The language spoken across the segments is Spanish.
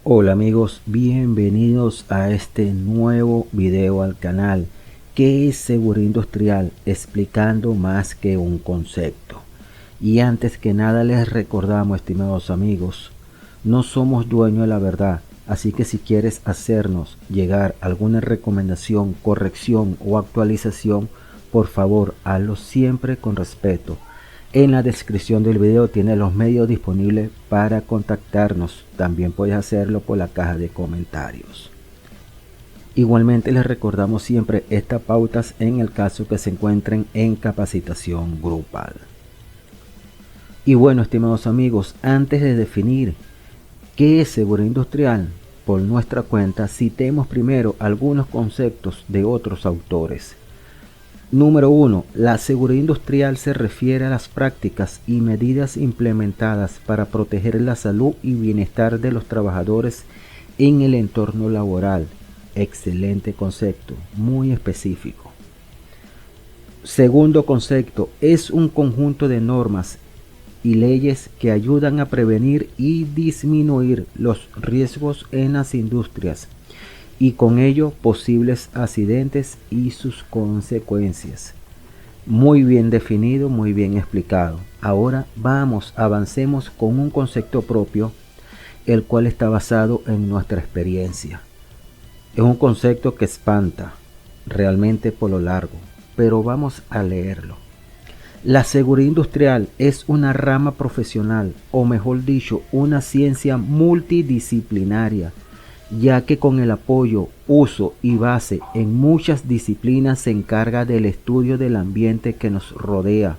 Hola amigos, bienvenidos a este nuevo video al canal. ¿Qué es seguridad industrial? Explicando más que un concepto. Y antes que nada les recordamos, estimados amigos, no somos dueños de la verdad, así que si quieres hacernos llegar alguna recomendación, corrección o actualización, por favor hazlo siempre con respeto. En la descripción del video tiene los medios disponibles para contactarnos. También puedes hacerlo por la caja de comentarios. Igualmente les recordamos siempre estas pautas en el caso que se encuentren en capacitación grupal. Y bueno, estimados amigos, antes de definir qué es seguridad industrial por nuestra cuenta, citemos primero algunos conceptos de otros autores. Número 1. La seguridad industrial se refiere a las prácticas y medidas implementadas para proteger la salud y bienestar de los trabajadores en el entorno laboral. Excelente concepto, muy específico. Segundo concepto, es un conjunto de normas y leyes que ayudan a prevenir y disminuir los riesgos en las industrias y con ello posibles accidentes y sus consecuencias. Muy bien definido, muy bien explicado. Ahora avancemos con un concepto propio, el cual está basado en nuestra experiencia. Es un concepto que espanta realmente por lo largo, pero vamos a leerlo. La seguridad industrial es una rama profesional, o mejor dicho, una ciencia multidisciplinaria, ya que con el apoyo, uso y base en muchas disciplinas se encarga del estudio del ambiente que nos rodea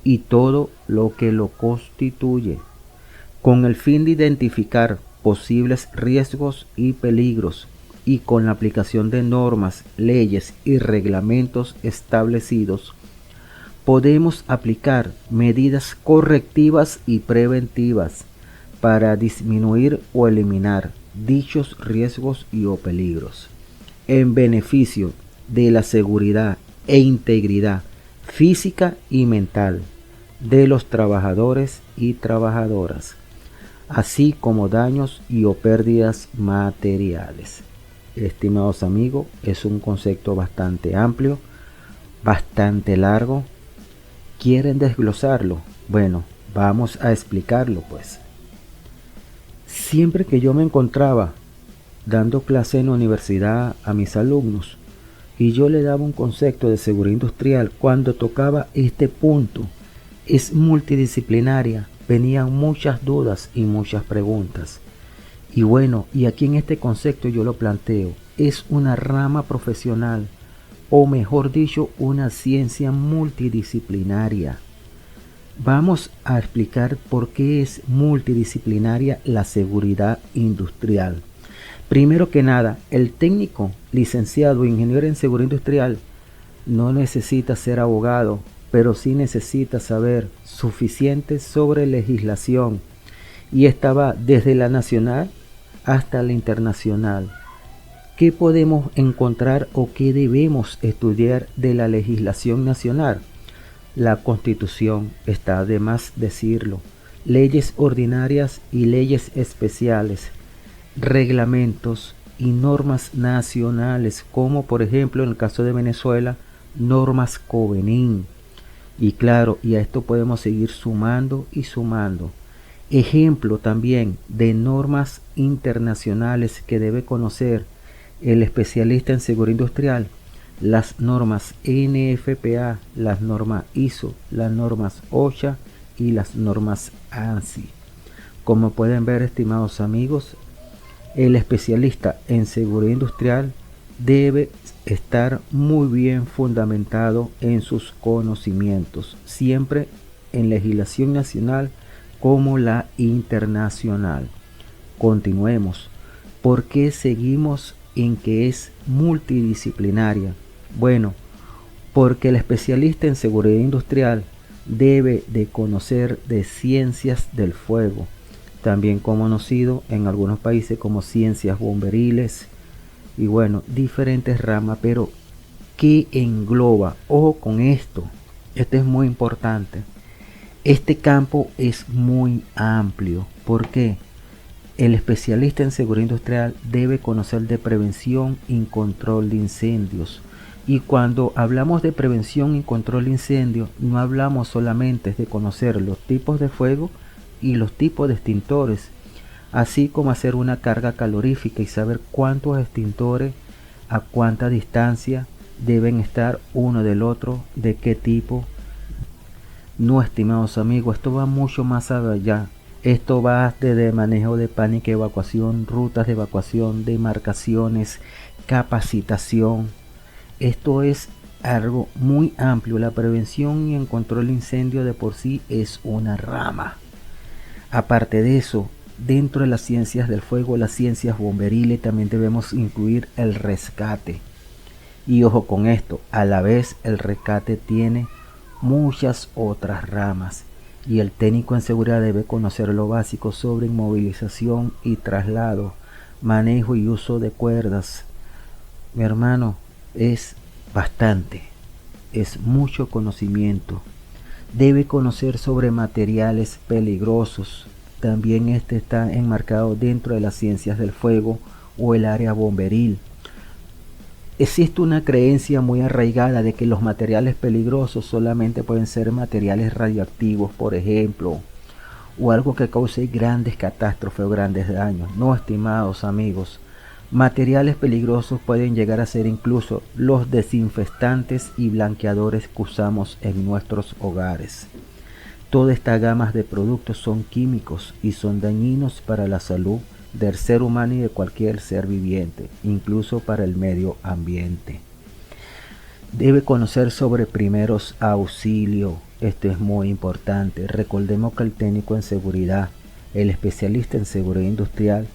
y todo lo que lo constituye, con el fin de identificar posibles riesgos y peligros, y con la aplicación de normas, leyes y reglamentos establecidos, podemos aplicar medidas correctivas y preventivas para disminuir o eliminar dichos riesgos o peligros en beneficio de la seguridad e integridad física y mental de los trabajadores y trabajadoras, así como daños o pérdidas materiales. Estimados amigos, es un concepto bastante amplio, bastante largo. ¿Quieren desglosarlo? Bueno, vamos a explicarlo pues. Siempre que yo me encontraba dando clase en la universidad a mis alumnos y yo le daba un concepto de seguridad industrial, cuando tocaba este punto, es multidisciplinaria, venían muchas dudas y muchas preguntas. Y bueno, y aquí en este concepto yo lo planteo, es una rama profesional, o mejor dicho, una ciencia multidisciplinaria. Vamos a explicar por qué es multidisciplinaria la seguridad industrial. Primero que nada, el técnico licenciado ingeniero en seguridad industrial no necesita ser abogado, pero sí necesita saber suficiente sobre legislación, y esta va desde la nacional hasta la internacional. ¿Qué podemos encontrar o qué debemos estudiar de la legislación nacional? La Constitución, está de más decirlo, leyes ordinarias y leyes especiales, reglamentos y normas nacionales, como por ejemplo en el caso de Venezuela, normas Covenin. Y claro, y a esto podemos seguir sumando y sumando. Ejemplo también de normas internacionales que debe conocer el especialista en seguridad industrial: las normas NFPA, las normas ISO, las normas OSHA y las normas ANSI. Como pueden ver, estimados amigos, el especialista en seguridad industrial debe estar muy bien fundamentado en sus conocimientos, siempre en legislación nacional como la internacional. Continuemos. ¿Por qué seguimos en que es multidisciplinaria? Bueno, porque el especialista en seguridad industrial debe de conocer de ciencias del fuego, también conocido en algunos países como ciencias bomberiles y bueno, diferentes ramas, pero ¿qué engloba? Ojo con esto, esto es muy importante. Este campo es muy amplio. ¿Por qué? El especialista en seguridad industrial debe conocer de prevención y control de incendios. Y cuando hablamos de prevención y control de incendios, no hablamos solamente de conocer los tipos de fuego y los tipos de extintores, así como hacer una carga calorífica y saber cuántos extintores a cuánta distancia deben estar uno del otro, de qué tipo. No, estimados amigos, esto va mucho más allá. Esto va desde manejo de pánico, evacuación, rutas de evacuación, demarcaciones, capacitación. Esto es algo muy amplio. La prevención y el control de incendio de por sí es una rama. Aparte de eso, dentro de las ciencias del fuego, las ciencias bomberiles, también debemos incluir el rescate. Y ojo con esto, a la vez el rescate tiene muchas otras ramas y el técnico en seguridad debe conocer lo básico sobre inmovilización y traslado, manejo y uso de cuerdas. Mi hermano, es bastante, es mucho conocimiento. Debe conocer sobre materiales peligrosos. También este está enmarcado dentro de las ciencias del fuego o el área bomberil. Existe una creencia muy arraigada de que los materiales peligrosos solamente pueden ser materiales radioactivos, por ejemplo, o algo que cause grandes catástrofes o grandes daños. No, estimados amigos, materiales peligrosos pueden llegar a ser incluso los desinfectantes y blanqueadores que usamos en nuestros hogares. Toda esta gama de productos son químicos y son dañinos para la salud del ser humano y de cualquier ser viviente, incluso para el medio ambiente. Debe conocer sobre primeros auxilios, esto es muy importante. Recordemos que el técnico en seguridad, el especialista en seguridad industrial,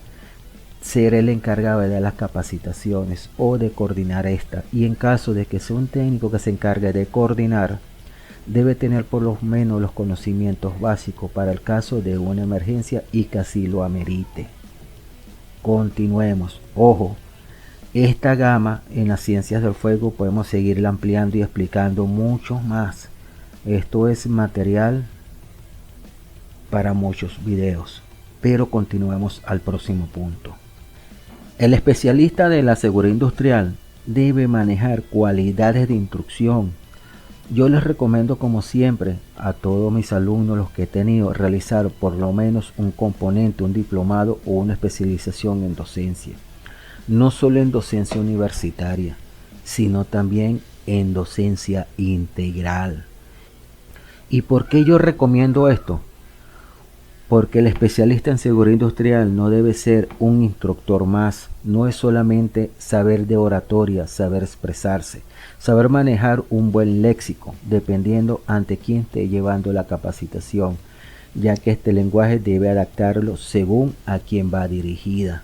será el encargado de dar las capacitaciones o de coordinar esta. Y en caso de que sea un técnico que se encargue de coordinar, debe tener por lo menos los conocimientos básicos para el caso de una emergencia y que así lo amerite. Continuemos. Ojo, esta gama en las ciencias del fuego podemos seguirla ampliando y explicando mucho más. Esto es material para muchos videos, pero continuemos al próximo punto. El especialista de la seguridad industrial debe manejar cualidades de instrucción. Yo les recomiendo, como siempre, a todos mis alumnos, los que he tenido, realizar por lo menos un componente, un diplomado o una especialización en docencia. No solo en docencia universitaria, sino también en docencia integral. ¿Y por qué yo recomiendo esto? Porque el especialista en seguridad industrial no debe ser un instructor más, no es solamente saber de oratoria, saber expresarse, saber manejar un buen léxico, dependiendo ante quién esté llevando la capacitación, ya que este lenguaje debe adaptarlo según a quien va dirigida,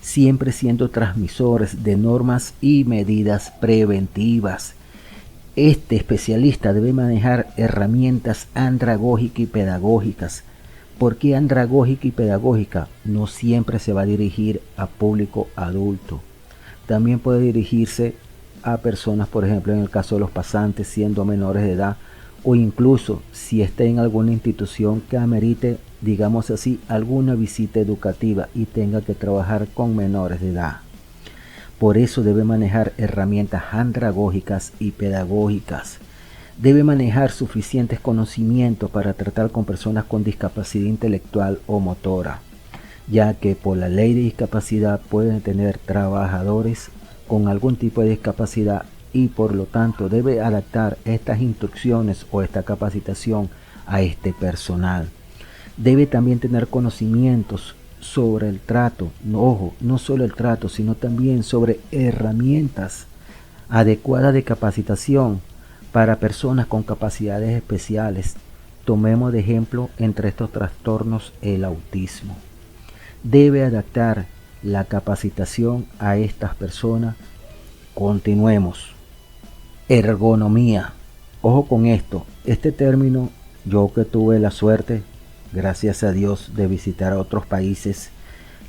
siempre siendo transmisores de normas y medidas preventivas. Este especialista debe manejar herramientas andragógicas y pedagógicas. ¿Por qué andragógica y pedagógica? No siempre se va a dirigir a público adulto. También puede dirigirse a personas, por ejemplo, en el caso de los pasantes, siendo menores de edad, o incluso si está en alguna institución que amerite, digamos así, alguna visita educativa y tenga que trabajar con menores de edad. Por eso debe manejar herramientas andragógicas y pedagógicas. Debe manejar suficientes conocimientos para tratar con personas con discapacidad intelectual o motora, ya que por la ley de discapacidad pueden tener trabajadores con algún tipo de discapacidad y por lo tanto debe adaptar estas instrucciones o esta capacitación a este personal. Debe también tener conocimientos sobre el trato, ojo, no solo el trato, sino también sobre herramientas adecuadas de capacitación para personas con capacidades especiales. Tomemos de ejemplo entre estos trastornos el autismo. Debe adaptar la capacitación a estas personas. Continuemos. Ergonomía. Ojo con esto. Este término, yo que tuve la suerte, gracias a Dios, de visitar a otros países,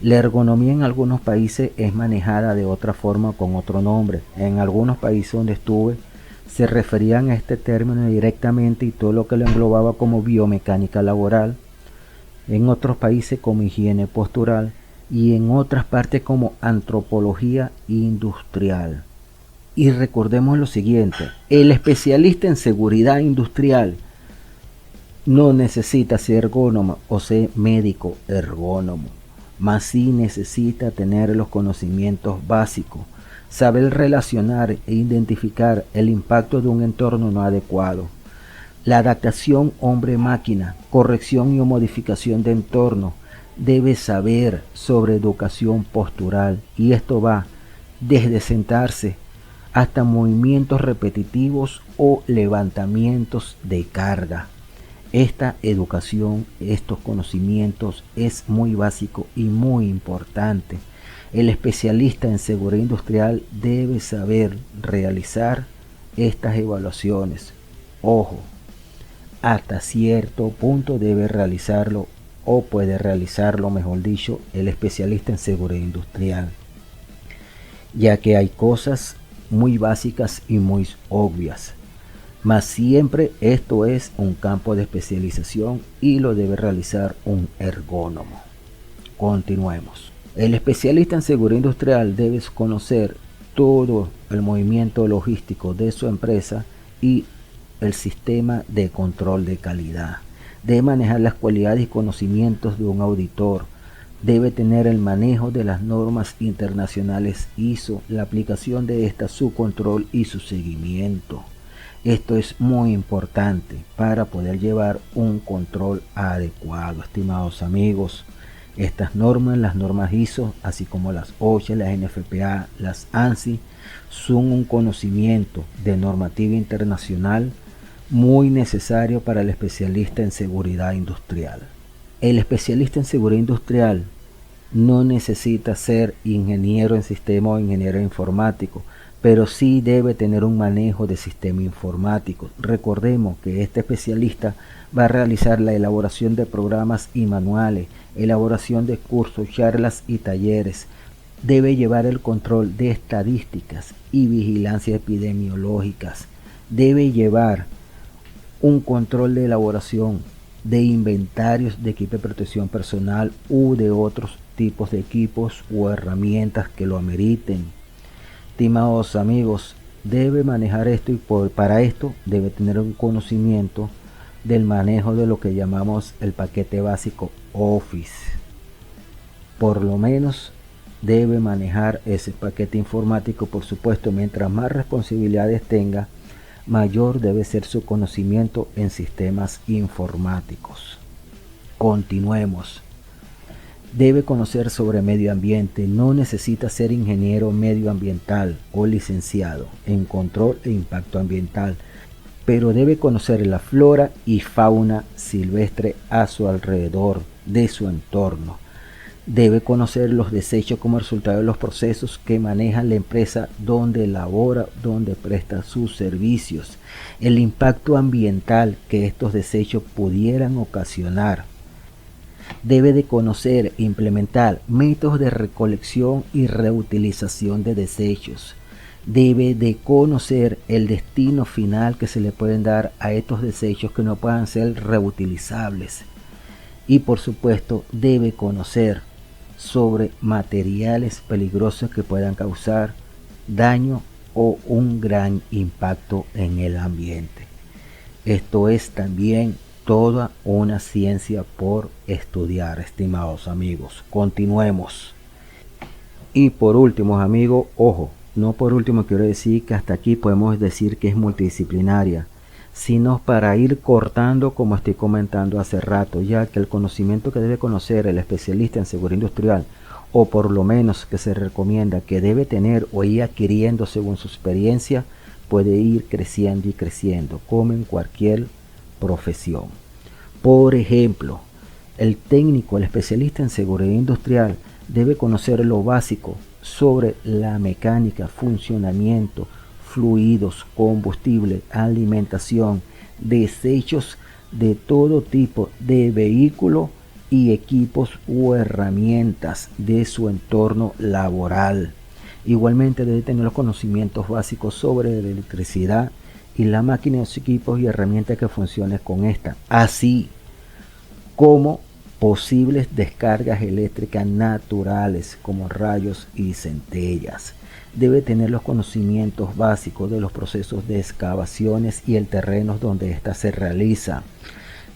la ergonomía en algunos países es manejada de otra forma con otro nombre. En algunos países donde estuve se referían a este término directamente y todo lo que lo englobaba como biomecánica laboral, en otros países como higiene postural y en otras partes como antropología industrial. Y recordemos lo siguiente, el especialista en seguridad industrial no necesita ser ergónomo o ser médico ergónomo, mas sí necesita tener los conocimientos básicos, saber relacionar e identificar el impacto de un entorno no adecuado, la adaptación hombre-máquina, corrección y modificación de entorno. Debe saber sobre educación postural y esto va desde sentarse hasta movimientos repetitivos o levantamientos de carga. Esta educación, estos conocimientos es muy básico y muy importante. El especialista en seguridad industrial debe saber realizar estas evaluaciones. Ojo, hasta cierto punto debe realizarlo o puede realizarlo, mejor dicho, el especialista en seguridad industrial, ya que hay cosas muy básicas y muy obvias. Mas siempre esto es un campo de especialización y lo debe realizar un ergónomo. Continuemos. El especialista en seguridad industrial debe conocer todo el movimiento logístico de su empresa y el sistema de control de calidad. Debe manejar las cualidades y conocimientos de un auditor. Debe tener el manejo de las normas internacionales ISO, la aplicación de estas, su control y su seguimiento. Esto es muy importante para poder llevar un control adecuado, estimados amigos. Estas normas, las normas ISO, así como las OSHA, las NFPA, las ANSI, son un conocimiento de normativa internacional muy necesario para el especialista en seguridad industrial. El especialista en seguridad industrial no necesita ser ingeniero en sistema o ingeniero informático, pero sí debe tener un manejo de sistema informático. Recordemos que este especialista va a realizar la elaboración de programas y manuales, elaboración de cursos, charlas y talleres. Debe llevar el control de estadísticas y vigilancia epidemiológicas. Debe llevar un control de elaboración de inventarios de equipo de protección personal u de otros tipos de equipos o herramientas que lo ameriten. Estimados amigos, debe manejar esto y para esto debe tener un conocimiento del manejo de lo que llamamos el paquete básico Office. Por lo menos debe manejar ese paquete informático. Por supuesto, mientras más responsabilidades tenga, mayor debe ser su conocimiento en sistemas informáticos. Continuemos. Debe conocer sobre medio ambiente. No necesita ser ingeniero medioambiental o licenciado en control e impacto ambiental, pero debe conocer la flora y fauna silvestre a su alrededor, de su entorno. Debe conocer los desechos como resultado de los procesos que maneja la empresa donde labora, donde presta sus servicios, el impacto ambiental que estos desechos pudieran ocasionar. Debe de conocer e implementar métodos de recolección y reutilización de desechos. Debe de conocer el destino final que se le pueden dar a estos desechos que no puedan ser reutilizables. Y por supuesto debe conocer sobre materiales peligrosos que puedan causar daño o un gran impacto en el ambiente. Esto es también toda una ciencia por estudiar, estimados amigos. Continuemos. Y por último, amigos, ojo, no por último quiero decir que hasta aquí podemos decir que es multidisciplinaria, sino para ir cortando, como estoy comentando hace rato, ya que el conocimiento que debe conocer el especialista en seguridad industrial, o por lo menos que se recomienda que debe tener o ir adquiriendo según su experiencia, puede ir creciendo y creciendo, como en cualquier profesión. Por ejemplo, el técnico, el especialista en seguridad industrial, debe conocer lo básico sobre la mecánica, funcionamiento, fluidos, combustible, alimentación, desechos de todo tipo de vehículo y equipos u herramientas de su entorno laboral. Igualmente debe tener los conocimientos básicos sobre la electricidad y la máquina, los equipos y herramientas que funcionen con esta, así como posibles descargas eléctricas naturales como rayos y centellas. Debe tener los conocimientos básicos de los procesos de excavaciones y el terreno donde ésta se realiza.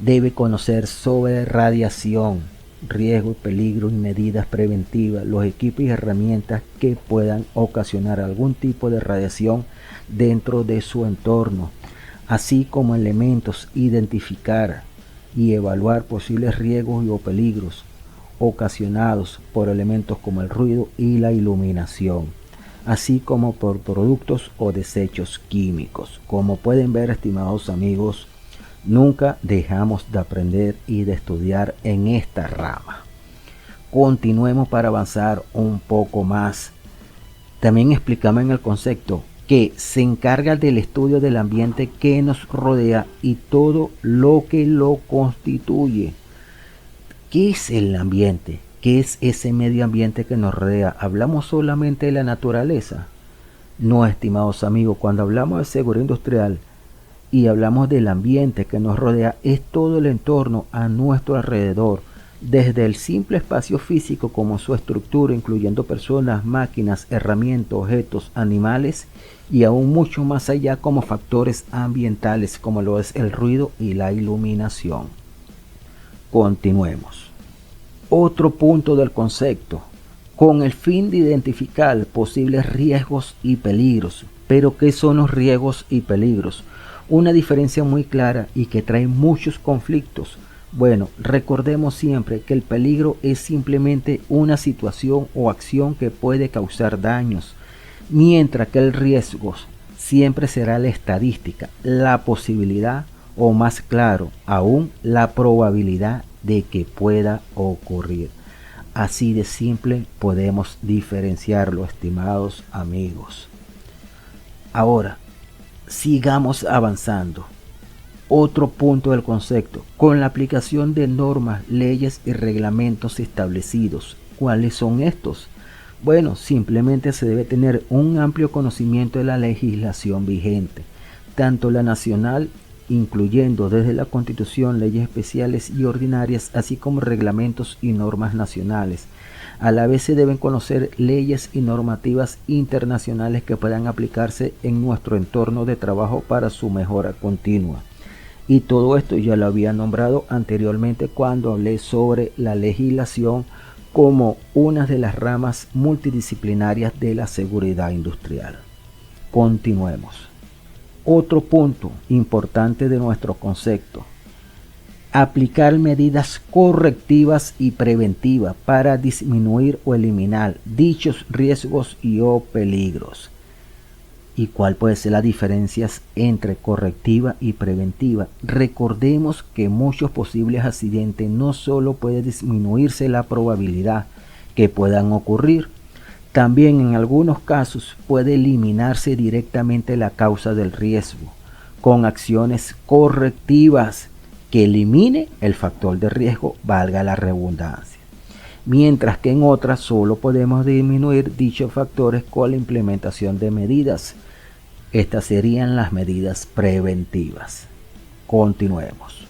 Debe conocer sobre radiación, riesgo, peligro y medidas preventivas, los equipos y herramientas que puedan ocasionar algún tipo de radiación dentro de su entorno, así como elementos, identificar y evaluar posibles riesgos o peligros ocasionados por elementos como el ruido y la iluminación, así como por productos o desechos químicos. Como pueden ver, estimados amigos, nunca dejamos de aprender y de estudiar en esta rama. Continuemos para avanzar un poco más. También explicamos en el concepto que se encarga del estudio del ambiente que nos rodea y todo lo que lo constituye. ¿Qué es el ambiente? ¿Qué es ese medio ambiente que nos rodea? ¿Hablamos solamente de la naturaleza? No, estimados amigos, cuando hablamos de seguridad industrial y hablamos del ambiente que nos rodea, es todo el entorno a nuestro alrededor, desde el simple espacio físico como su estructura, incluyendo personas, máquinas, herramientas, objetos, animales, y aún mucho más allá como factores ambientales como lo es el ruido y la iluminación. Continuemos. Otro punto del concepto, con el fin de identificar posibles riesgos y peligros. Pero ¿qué son los riesgos y peligros? Una diferencia muy clara y que trae muchos conflictos. Bueno, recordemos siempre que el peligro es simplemente una situación o acción que puede causar daños, mientras que el riesgo siempre será la estadística, la posibilidad o, más claro aún, la probabilidad de que pueda ocurrir. Así de simple podemos diferenciarlo, estimados amigos. Ahora, sigamos avanzando. Otro punto del concepto, con la aplicación de normas, leyes y reglamentos establecidos. ¿Cuáles son estos? Bueno, simplemente se debe tener un amplio conocimiento de la legislación vigente, tanto la nacional, incluyendo desde la Constitución, leyes especiales y ordinarias, así como reglamentos y normas nacionales. A la vez se deben conocer leyes y normativas internacionales que puedan aplicarse en nuestro entorno de trabajo para su mejora continua. Y todo esto ya lo había nombrado anteriormente cuando hablé sobre la legislación como una de las ramas multidisciplinarias de la seguridad industrial. Continuemos. Otro punto importante de nuestro concepto: aplicar medidas correctivas y preventivas para disminuir o eliminar dichos riesgos y o peligros. ¿Y cuál puede ser la diferencia entre correctiva y preventiva? Recordemos que muchos posibles accidentes no solo puede disminuirse la probabilidad que puedan ocurrir, también en algunos casos puede eliminarse directamente la causa del riesgo con acciones correctivas que elimine el factor de riesgo, valga la redundancia. Mientras que en otras solo podemos disminuir dichos factores con la implementación de medidas. Estas serían las medidas preventivas. Continuemos.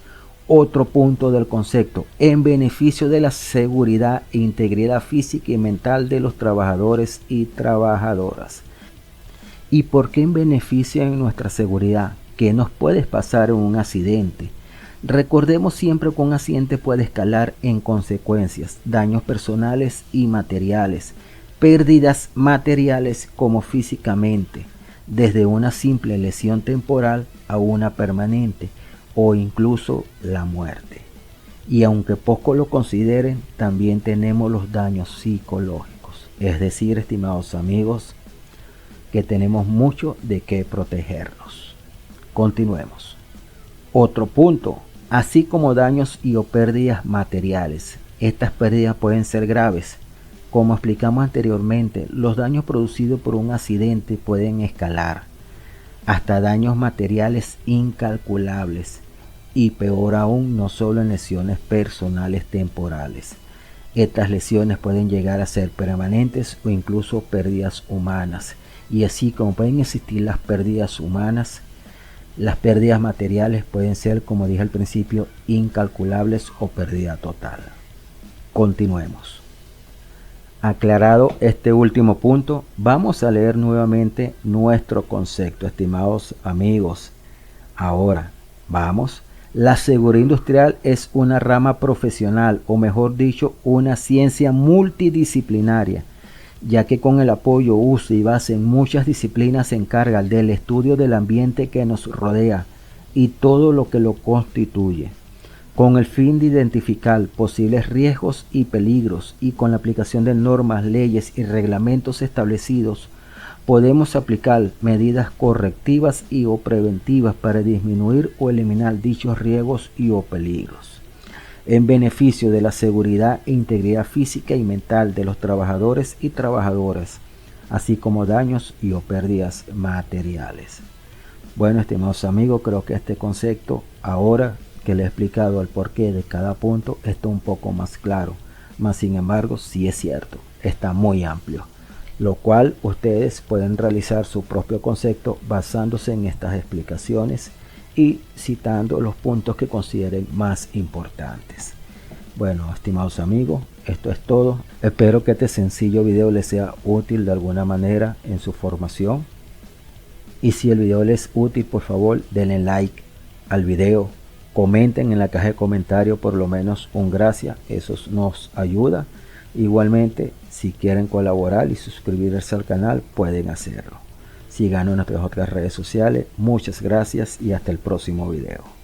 Otro punto del concepto, en beneficio de la seguridad e integridad física y mental de los trabajadores y trabajadoras. ¿Y por qué en beneficio de nuestra seguridad? ¿Qué nos puede pasar en un accidente? Recordemos siempre que un accidente puede escalar en consecuencias, daños personales y materiales, pérdidas materiales como físicamente, desde una simple lesión temporal a una permanente o incluso la muerte. Y aunque pocos lo consideren, también tenemos los daños psicológicos. Es decir, estimados amigos, que tenemos mucho de qué protegernos. Continuemos. Otro punto, así como daños y o pérdidas materiales. Estas pérdidas pueden ser graves. Como explicamos anteriormente, los daños producidos por un accidente pueden escalar hasta daños materiales incalculables y peor aún, no solo en lesiones personales temporales. Estas lesiones pueden llegar a ser permanentes o incluso pérdidas humanas. Y así como pueden existir las pérdidas humanas, las pérdidas materiales pueden ser, como dije al principio, incalculables o pérdida total. Continuemos. Aclarado este último punto, vamos a leer nuevamente nuestro concepto, estimados amigos. Ahora, vamos. La seguridad industrial es una rama profesional, o mejor dicho, una ciencia multidisciplinaria, ya que con el apoyo, uso y base en muchas disciplinas se encarga del estudio del ambiente que nos rodea y todo lo que lo constituye, con el fin de identificar posibles riesgos y peligros, y con la aplicación de normas, leyes y reglamentos establecidos, podemos aplicar medidas correctivas y o preventivas para disminuir o eliminar dichos riesgos y o peligros, en beneficio de la seguridad e integridad física y mental de los trabajadores y trabajadoras, así como daños y o pérdidas materiales. Bueno, estimados amigos, creo que este concepto, ahora que le he explicado el porqué de cada punto, está un poco más claro. Mas sin embargo, sí es cierto, está muy amplio, lo cual ustedes pueden realizar su propio concepto basándose en estas explicaciones y citando los puntos que consideren más importantes. Bueno, estimados amigos, esto es todo. Espero que este sencillo video les sea útil de alguna manera en su formación. Y si el video les es útil, por favor denle like al video, comenten en la caja de comentarios por lo menos un gracias, eso nos ayuda. Igualmente, si quieren colaborar y suscribirse al canal, pueden hacerlo. Síganos en nuestras otras redes sociales. Muchas gracias y hasta el próximo video.